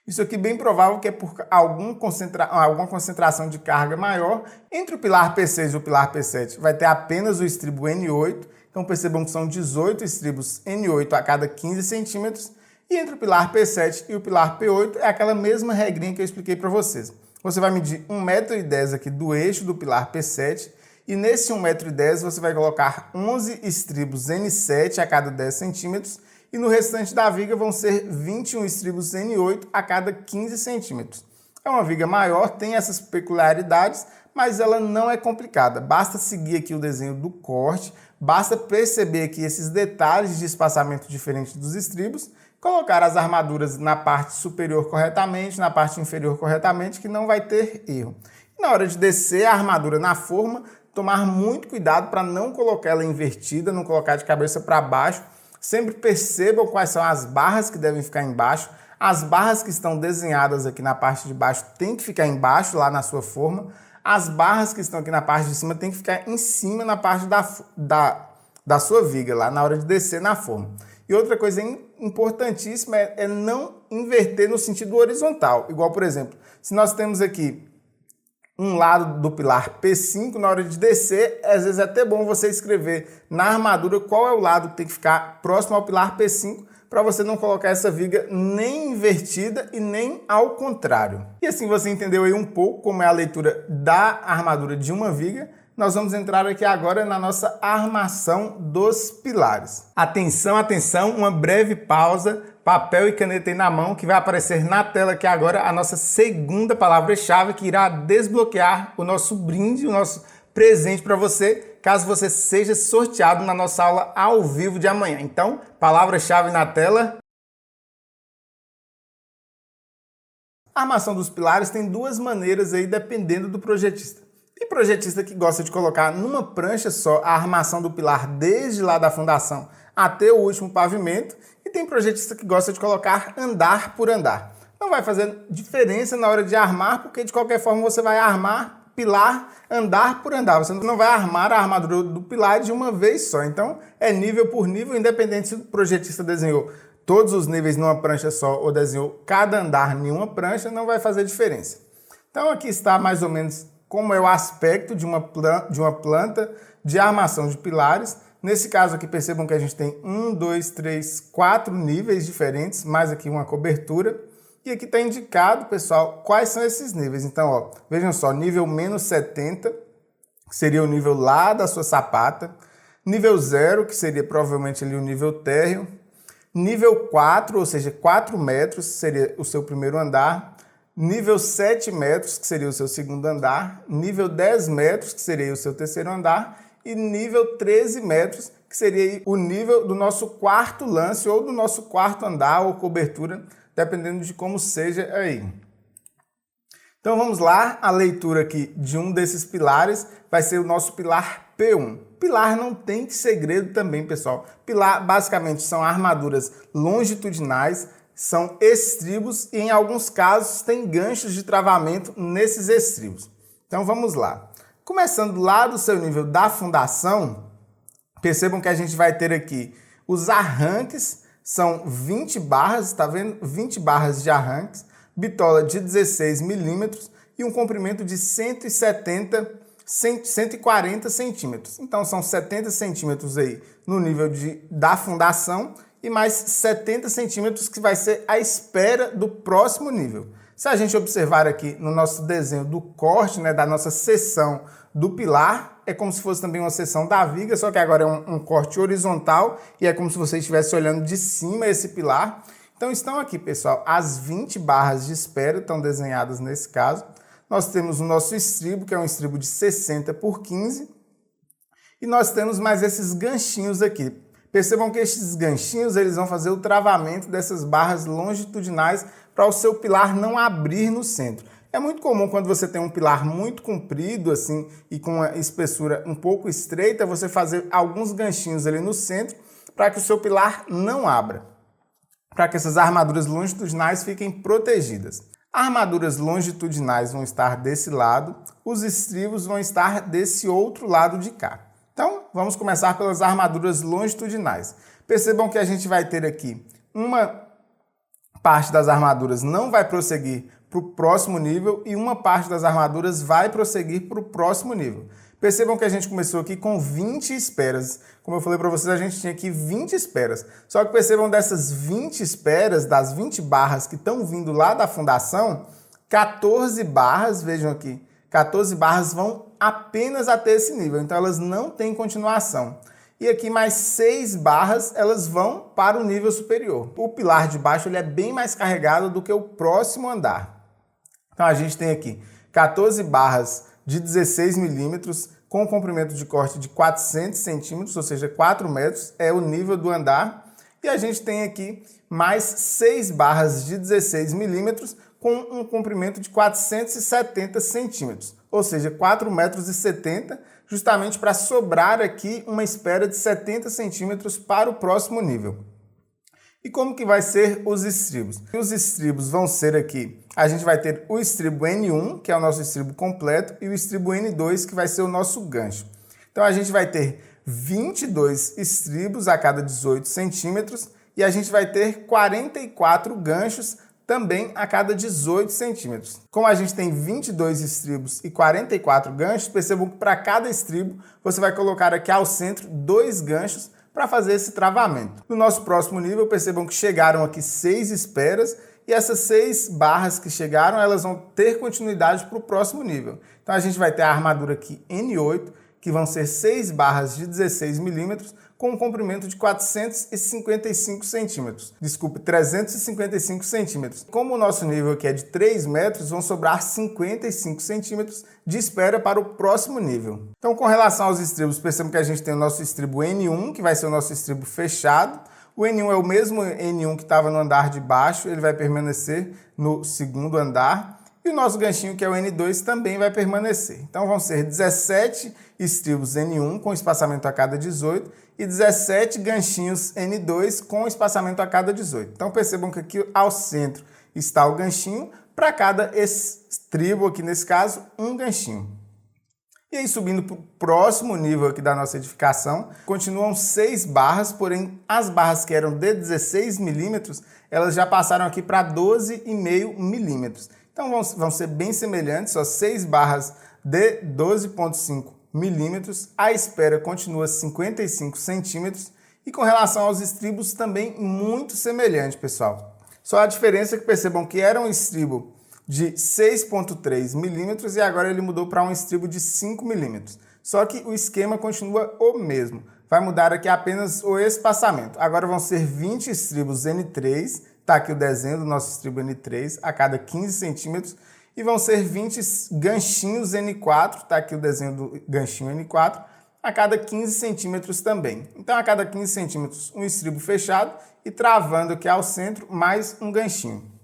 Speaker 1: Isso aqui bem provável que é por alguma concentração de carga maior. Entre o pilar P6 e o pilar P7 vai ter apenas o estribo N8, então percebam que são 18 estribos N8 a cada 15 centímetros. E entre o pilar P7 e o pilar P8 é aquela mesma regrinha que eu expliquei para vocês. Você vai medir 1,10 m aqui do eixo do pilar P7 e nesse 1,10 m você vai colocar 11 estribos N7 a cada 10 centímetros e no restante da viga vão ser 21 estribos N8 a cada 15 centímetros. É uma viga maior, tem essas peculiaridades, mas ela não é complicada. Basta seguir aqui o desenho do corte, basta perceber aqui esses detalhes de espaçamento diferente dos estribos, colocar as armaduras na parte superior corretamente, na parte inferior corretamente, que não vai ter erro. E na hora de descer a armadura na forma, tomar muito cuidado para não colocar ela invertida, não colocar de cabeça para baixo. Sempre percebam quais são as barras que devem ficar embaixo. As barras que estão desenhadas aqui na parte de baixo têm que ficar embaixo, lá na sua forma. As barras que estão aqui na parte de cima têm que ficar em cima, na parte da sua viga, lá na hora de descer na forma. E outra coisa importantíssima é não inverter no sentido horizontal. Igual, por exemplo, se nós temos aqui um lado do pilar P5, na hora de descer, às vezes é até bom você escrever na armadura qual é o lado que tem que ficar próximo ao pilar P5, para você não colocar essa viga nem invertida e nem ao contrário. E assim você entendeu aí um pouco como é a leitura da armadura de uma viga. nós vamos entrar aqui agora na nossa armação dos pilares. Atenção, atenção, uma breve pausa, papel e caneta aí na mão, que vai aparecer na tela aqui agora a nossa segunda palavra-chave que irá desbloquear o nosso brinde, o nosso presente para você, caso você seja sorteado na nossa aula ao vivo de amanhã. Então, palavra-chave na tela. A armação dos pilares tem duas maneiras aí, dependendo do projetista. Tem projetista que gosta de colocar numa prancha só a armação do pilar desde lá da fundação até o último pavimento, e tem projetista que gosta de colocar andar por andar. Não vai fazer diferença na hora de armar, porque de qualquer forma você vai armar pilar andar por andar. Você não vai armar a armadura do pilar de uma vez só. Então é nível por nível, independente se o projetista desenhou todos os níveis numa prancha só ou desenhou cada andar em uma prancha, não vai fazer diferença. Então aqui está mais ou menos como é o aspecto de uma planta de armação de pilares. Nesse caso aqui, percebam que a gente tem 1, 2, 3, 4 níveis diferentes, mais aqui uma cobertura. E aqui está indicado, pessoal, quais são esses níveis. Então, ó, vejam só, nível menos 70, que seria o nível lá da sua sapata. Nível 0, que seria provavelmente ali o nível térreo. Nível 4, ou seja, 4 metros, seria o seu primeiro andar. Nível 7 metros, que seria o seu segundo andar. Nível 10 metros, que seria o seu terceiro andar. E nível 13 metros, que seria o nível do nosso quarto lance ou do nosso quarto andar ou cobertura, dependendo de como seja aí. Então vamos lá, a leitura aqui de um desses pilares vai ser o nosso pilar P1. Pilar não tem segredo também, pessoal. Pilar basicamente são armaduras longitudinais, são estribos e em alguns casos tem ganchos de travamento nesses estribos. Então vamos lá. Começando lá do seu nível da fundação, percebam que a gente vai ter aqui os arranques, são 20 barras, tá vendo? 20 barras de arranques, bitola de 16 milímetros e um comprimento de 140 centímetros. Então são 70 centímetros aí no nível da fundação e mais 70 centímetros que vai ser a espera do próximo nível. Se a gente observar aqui no nosso desenho do corte, né, da nossa seção do pilar, é como se fosse também uma seção da viga, só que agora é um corte horizontal e é como se você estivesse olhando de cima esse pilar. Então estão aqui, pessoal, as 20 barras de espera estão desenhadas nesse caso. Nós temos o nosso estribo, que é um estribo de 60 por 15, e nós temos mais esses ganchinhos aqui. Percebam que esses ganchinhos eles vão fazer o travamento dessas barras longitudinais para o seu pilar não abrir no centro. É muito comum quando você tem um pilar muito comprido assim e com uma espessura um pouco estreita, você fazer alguns ganchinhos ali no centro para que o seu pilar não abra, para que essas armaduras longitudinais fiquem protegidas. Armaduras longitudinais vão estar desse lado, os estribos vão estar desse outro lado de cá. Então, vamos começar pelas armaduras longitudinais. Percebam que a gente vai ter aqui uma parte das armaduras não vai prosseguir para o próximo nível e uma parte das armaduras vai prosseguir para o próximo nível. Percebam que a gente começou aqui com 20 esperas. Como eu falei para vocês, a gente tinha aqui 20 esperas. Só que percebam dessas 20 esperas, das 20 barras que estão vindo lá da fundação, 14 barras, vejam aqui, 14 barras vão apenas até esse nível, então elas não têm continuação. E aqui mais 6 barras, elas vão para o nível superior. O pilar de baixo ele é bem mais carregado do que o próximo andar. Então a gente tem aqui 14 barras de 16 milímetros com comprimento de corte de 400 centímetros, ou seja, 4 metros, é o nível do andar. E a gente tem aqui mais 6 barras de 16 milímetros com um comprimento de 470 centímetros, ou seja, 4,70 metros, justamente para sobrar aqui uma espera de 70 centímetros para o próximo nível. E como que vai ser os estribos? Os estribos vão ser aqui, a gente vai ter o estribo N1, que é o nosso estribo completo, e o estribo N2, que vai ser o nosso gancho. Então a gente vai ter 22 estribos a cada 18 centímetros e a gente vai ter 44 ganchos também a cada 18 centímetros. Como a gente tem 22 estribos e 44 ganchos, percebam que para cada estribo você vai colocar aqui ao centro 2 ganchos para fazer esse travamento. No nosso próximo nível, percebam que chegaram aqui 6 esperas e essas 6 barras que chegaram, elas vão ter continuidade para o próximo nível. Então a gente vai ter a armadura aqui N8, que vão ser 6 barras de 16 milímetros com um comprimento de 455 centímetros. Desculpe, 355 centímetros. Como o nosso nível aqui é de 3 metros, vão sobrar 55 centímetros de espera para o próximo nível. Então, com relação aos estribos, percebam que a gente tem o nosso estribo N1, que vai ser o nosso estribo fechado. O N1 é o mesmo N1 que estava no andar de baixo, ele vai permanecer no segundo andar. E o nosso ganchinho, que é o N2, também vai permanecer. Então, vão ser 17 estribos N1 com espaçamento a cada 18 e 17 ganchinhos N2 com espaçamento a cada 18. Então, percebam que aqui ao centro está o ganchinho, para cada estribo, aqui nesse caso, um ganchinho. E aí, subindo para o próximo nível aqui da nossa edificação, continuam 6 barras, porém as barras que eram de 16 milímetros, elas já passaram aqui para 12,5 milímetros. Então vão ser bem semelhantes, só 6 barras de 12,5 milímetros. A espera continua 55 centímetros e com relação aos estribos também muito semelhante, pessoal. Só a diferença é que percebam que era um estribo de 6,3 milímetros e agora ele mudou para um estribo de 5 milímetros. Só que o esquema continua o mesmo. Vai mudar aqui apenas o espaçamento. Agora vão ser 20 estribos N3, está aqui o desenho do nosso estribo N3, a cada 15 centímetros. E vão ser 20 ganchinhos N4, está aqui o desenho do ganchinho N4, a cada 15 centímetros também. Então, a cada 15 centímetros, um estribo fechado e travando aqui ao centro, mais um ganchinho.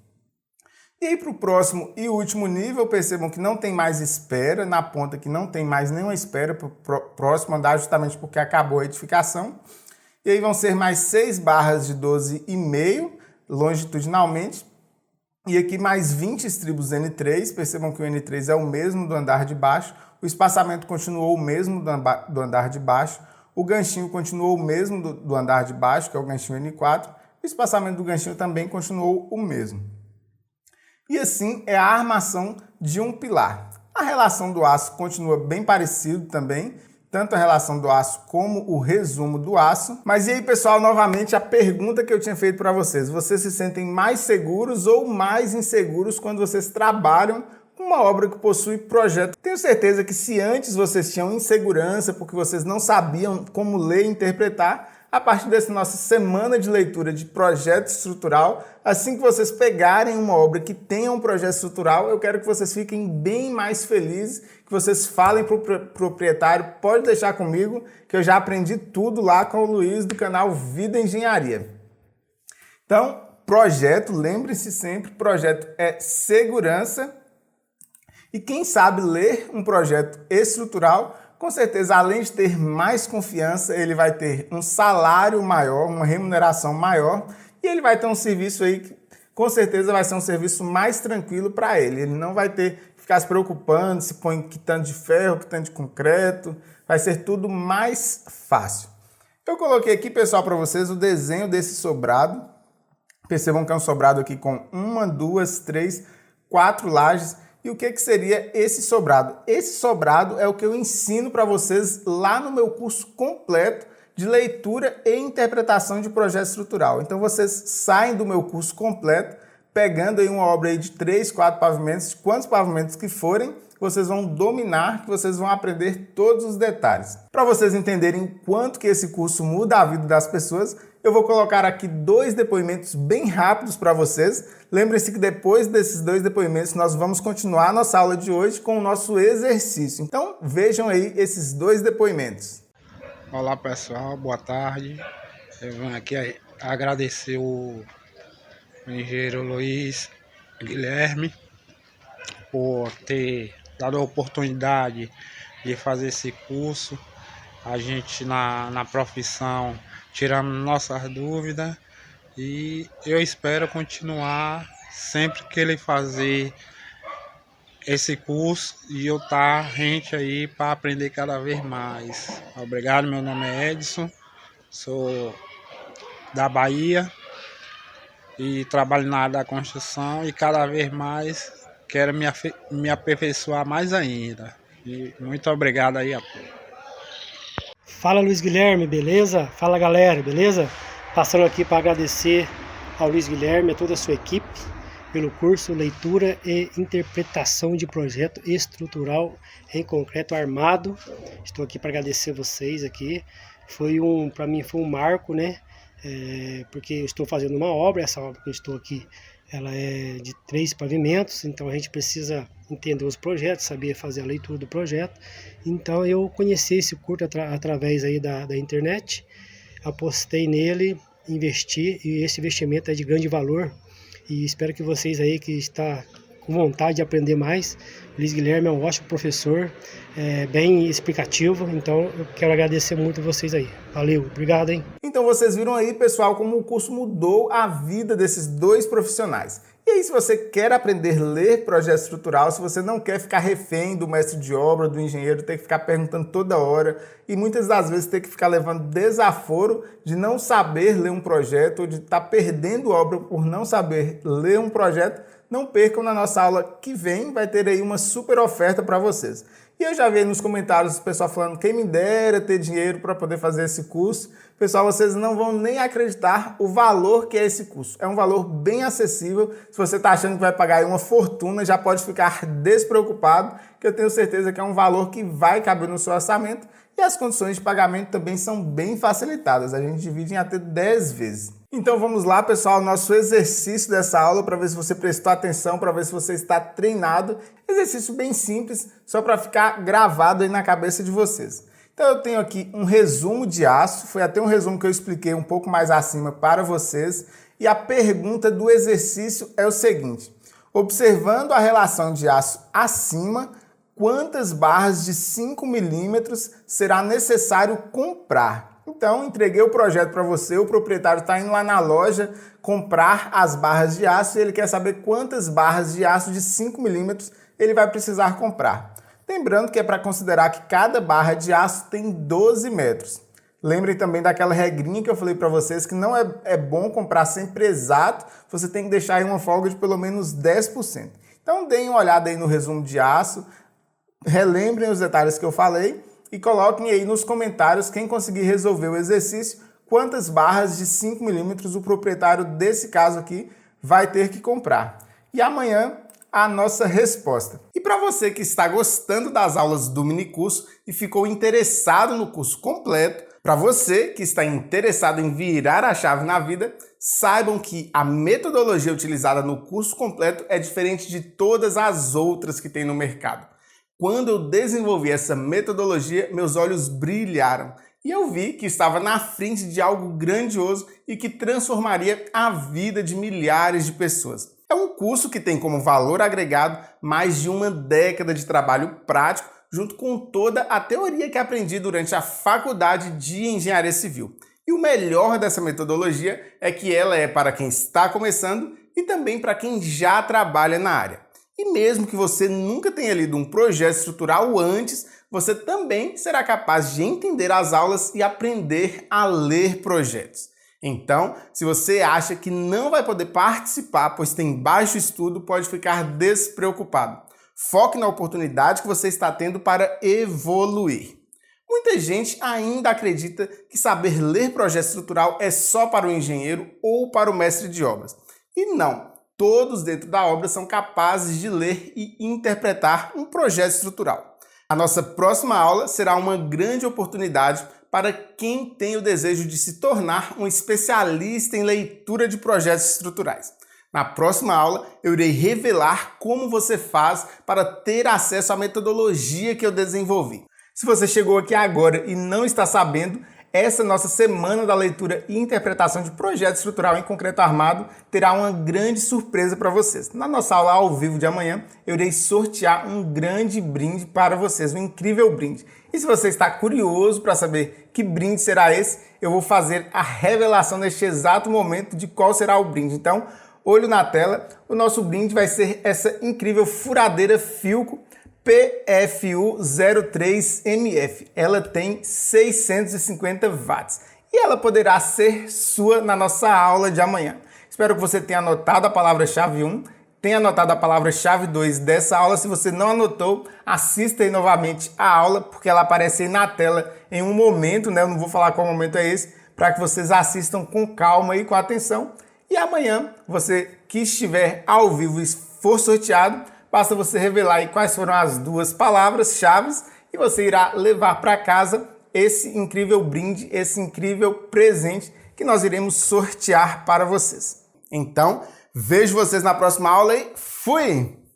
Speaker 1: E aí, para o próximo e último nível, percebam que não tem mais espera, na ponta que não tem mais nenhuma espera para o próximo andar, justamente porque acabou a edificação. E aí vão ser mais 6 barras de 12,5 longitudinalmente. E aqui mais 20 estribos N3, percebam que o N3 é o mesmo do andar de baixo, o espaçamento continuou o mesmo do andar de baixo, o ganchinho continuou o mesmo do andar de baixo, que é o ganchinho N4, o espaçamento do ganchinho também continuou o mesmo. E assim é a armação de um pilar. A relação do aço continua bem parecido também, tanto a relação do aço como o resumo do aço. Mas e aí, pessoal, novamente a pergunta que eu tinha feito para vocês. Vocês se sentem mais seguros ou mais inseguros quando vocês trabalham com uma obra que possui projeto? Tenho certeza que se antes vocês tinham insegurança porque vocês não sabiam como ler e interpretar, a partir dessa nossa semana de leitura de projeto estrutural, assim que vocês pegarem uma obra que tenha um projeto estrutural, eu quero que vocês fiquem bem mais felizes, que vocês falem para o proprietário, pode deixar comigo, que eu já aprendi tudo lá com o Luiz do canal Vida Engenharia. Então, projeto, lembre-se sempre, projeto é segurança e quem sabe ler um projeto estrutural, com certeza, além de ter mais confiança, ele vai ter um salário maior, uma remuneração maior e ele vai ter um serviço aí que com certeza vai ser um serviço mais tranquilo para ele. Ele não vai ter que ficar se preocupando se põe que tanto de ferro, que tanto de concreto, vai ser tudo mais fácil. Eu coloquei aqui, pessoal, para vocês o desenho desse sobrado. Percebam que é um sobrado aqui com 1, 2, 3, 4 lajes. E o que seria esse sobrado? Esse sobrado é o que eu ensino para vocês lá no meu curso completo de leitura e interpretação de projeto estrutural. Então vocês saem do meu curso completo, pegando aí uma obra aí de 3, 4 pavimentos, quantos pavimentos que forem, vocês vão dominar, que vocês vão aprender todos os detalhes. Para vocês entenderem quanto que esse curso muda a vida das pessoas, eu vou colocar aqui 2 depoimentos bem rápidos para vocês. Lembre-se que depois desses 2 depoimentos nós vamos continuar a nossa aula de hoje com o nosso exercício. Então vejam aí esses 2 depoimentos.
Speaker 2: Olá pessoal, boa tarde. Eu venho aqui agradecer o engenheiro Luiz Guilherme por ter dado a oportunidade de fazer esse curso. A gente na profissão tirando nossas dúvidas e eu espero continuar sempre que ele fazer esse curso e eu estar rente aí para aprender cada vez mais. Obrigado, meu nome é Edson, sou da Bahia e trabalho na área da construção e cada vez mais quero me aperfeiçoar mais ainda. E muito obrigado aí a todos.
Speaker 3: Fala Luiz Guilherme, beleza? Fala galera, beleza? Passando aqui para agradecer ao Luiz Guilherme e a toda a sua equipe. pelo curso Leitura e Interpretação de Projeto Estrutural em Concreto Armado. Estou aqui para agradecer vocês aqui. Para mim foi um marco, né? Porque eu estou fazendo uma obra, essa obra que eu estou aqui, ela é de 3 pavimentos, então a gente precisa entender os projetos, saber fazer a leitura do projeto. Então eu conheci esse curso através aí da internet, apostei nele, investi, e esse investimento é de grande valor, e espero que vocês aí que está com vontade de aprender mais, o Luiz Guilherme é um ótimo professor, bem explicativo, então eu quero agradecer muito vocês aí. Valeu, obrigado, hein?
Speaker 1: Então vocês viram aí, pessoal, como o curso mudou a vida desses 2 profissionais. E aí, se você quer aprender a ler projeto estrutural, se você não quer ficar refém do mestre de obra, do engenheiro, ter que ficar perguntando toda hora e muitas das vezes ter que ficar levando desaforo de não saber ler um projeto ou de estar perdendo obra por não saber ler um projeto, não percam na nossa aula que vem, vai ter aí uma super oferta para vocês. E eu já vi nos comentários o pessoal falando, quem me dera ter dinheiro para poder fazer esse curso. Pessoal, vocês não vão nem acreditar o valor que é esse curso. É um valor bem acessível. Se você está achando que vai pagar aí uma fortuna, já pode ficar despreocupado, que eu tenho certeza que é um valor que vai caber no seu orçamento. E as condições de pagamento também são bem facilitadas. A gente divide em até 10 vezes. Então vamos lá, pessoal, nosso exercício dessa aula para ver se você prestou atenção, para ver se você está treinado. Exercício bem simples, só para ficar gravado aí na cabeça de vocês. Então eu tenho aqui um resumo de aço, foi até um resumo que eu expliquei um pouco mais acima para vocês. E a pergunta do exercício é o seguinte: observando a relação de aço acima, quantas barras de 5 milímetros será necessário comprar? Então, entreguei o projeto para você, o proprietário está indo lá na loja comprar as barras de aço e ele quer saber quantas barras de aço de 5 milímetros ele vai precisar comprar. Lembrando que é para considerar que cada barra de aço tem 12 metros. Lembrem também daquela regrinha que eu falei para vocês que não é bom comprar sempre exato, você tem que deixar aí uma folga de pelo menos 10%. Então, deem uma olhada aí no resumo de aço, relembrem os detalhes que eu falei, e coloquem aí nos comentários quem conseguir resolver o exercício, quantas barras de 5 milímetros o proprietário desse caso aqui vai ter que comprar. E amanhã a nossa resposta. E para você que está gostando das aulas do minicurso e ficou interessado no curso completo, para você que está interessado em virar a chave na vida, saibam que a metodologia utilizada no curso completo é diferente de todas as outras que tem no mercado. Quando eu desenvolvi essa metodologia, meus olhos brilharam e eu vi que estava na frente de algo grandioso e que transformaria a vida de milhares de pessoas. É um curso que tem como valor agregado mais de uma década de trabalho prático, junto com toda a teoria que aprendi durante a faculdade de Engenharia Civil. E o melhor dessa metodologia é que ela é para quem está começando e também para quem já trabalha na área. E mesmo que você nunca tenha lido um projeto estrutural antes, você também será capaz de entender as aulas e aprender a ler projetos. Então, se você acha que não vai poder participar, pois tem baixo estudo, pode ficar despreocupado. Foque na oportunidade que você está tendo para evoluir. Muita gente ainda acredita que saber ler projeto estrutural é só para o engenheiro ou para o mestre de obras. E não. Todos dentro da obra são capazes de ler e interpretar um projeto estrutural. A nossa próxima aula será uma grande oportunidade para quem tem o desejo de se tornar um especialista em leitura de projetos estruturais. Na próxima aula, eu irei revelar como você faz para ter acesso à metodologia que eu desenvolvi. Se você chegou aqui agora e não está sabendo, essa nossa semana da leitura e interpretação de projeto estrutural em concreto armado terá uma grande surpresa para vocês. Na nossa aula ao vivo de amanhã, eu irei sortear um grande brinde para vocês, um incrível brinde. E se você está curioso para saber que brinde será esse, eu vou fazer a revelação neste exato momento de qual será o brinde. Então, olho na tela, o nosso brinde vai ser essa incrível furadeira Philco PFU 03MF. Ela tem 650 watts e ela poderá ser sua na nossa aula de amanhã. Espero que você tenha anotado a palavra-chave 1, tenha anotado a palavra-chave 2 dessa aula. Se você não anotou, assista aí novamente a aula, porque ela aparece aí na tela em um momento, né? Eu não vou falar qual momento é esse, para que vocês assistam com calma e com atenção. E E amanhã, você que estiver ao vivo e for sorteado, basta você revelar aí quais foram as 2 palavras-chave e você irá levar para casa esse incrível brinde, esse incrível presente que nós iremos sortear para vocês. Então, vejo vocês na próxima aula e fui!